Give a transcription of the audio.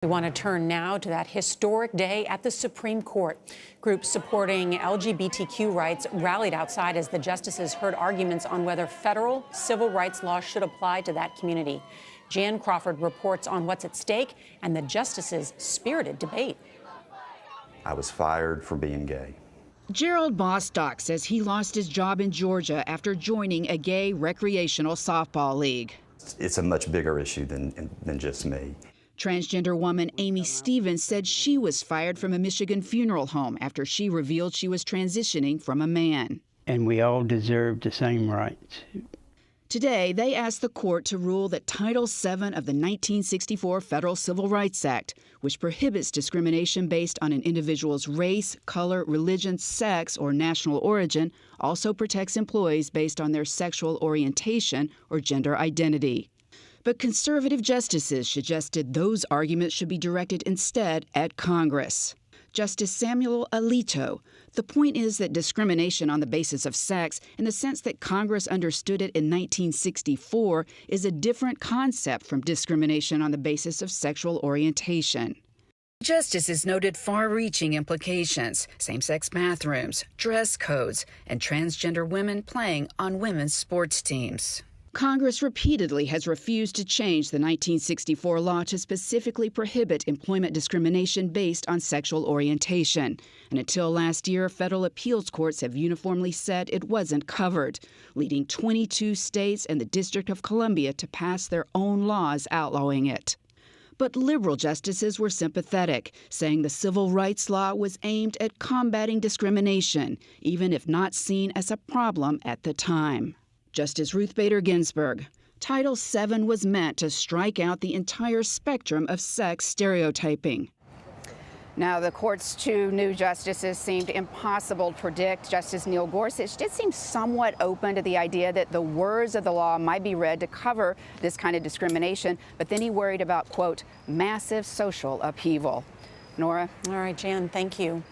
We want to turn now to that historic day at the Supreme Court. Groups supporting LGBTQ rights rallied outside as the justices heard arguments on whether federal civil rights laws should apply to that community. Jan Crawford reports on what's at stake and the justices' spirited debate. I was fired for being gay. Gerald Bostock says he lost his job in Georgia after joining a gay recreational softball league. It's a much bigger issue than just me. Transgender woman Amy Stevens said she was fired from a Michigan funeral home after she revealed she was transitioning from a man. And we all deserve the same rights. Today, they asked the court to rule that Title VII of the 1964 Federal Civil Rights Act, which prohibits discrimination based on an individual's race, color, religion, sex, or national origin, also protects employees based on their sexual orientation or gender identity. But conservative justices suggested those arguments should be directed instead at Congress. Justice Samuel Alito, the point is that discrimination on the basis of sex, in the sense that Congress understood it in 1964, is a different concept from discrimination on the basis of sexual orientation. Justices noted far-reaching implications: same-sex bathrooms, dress codes, and transgender women playing on women's sports teams. Congress repeatedly has refused to change the 1964 law to specifically prohibit employment discrimination based on sexual orientation. And until last year, federal appeals courts have uniformly said it wasn't covered, leading 22 states and the District of Columbia to pass their own laws outlawing it. But liberal justices were sympathetic, saying the civil rights law was aimed at combating discrimination, even if not seen as a problem at the time. Justice Ruth Bader Ginsburg, Title VII was meant to strike out the entire spectrum of sex stereotyping. Now, the court's two new justices seemed impossible to predict. Justice Neil Gorsuch did seem somewhat open to the idea that the words of the law might be read to cover this kind of discrimination, but then he worried about, quote, massive social upheaval. Nora? All right, Jan, thank you.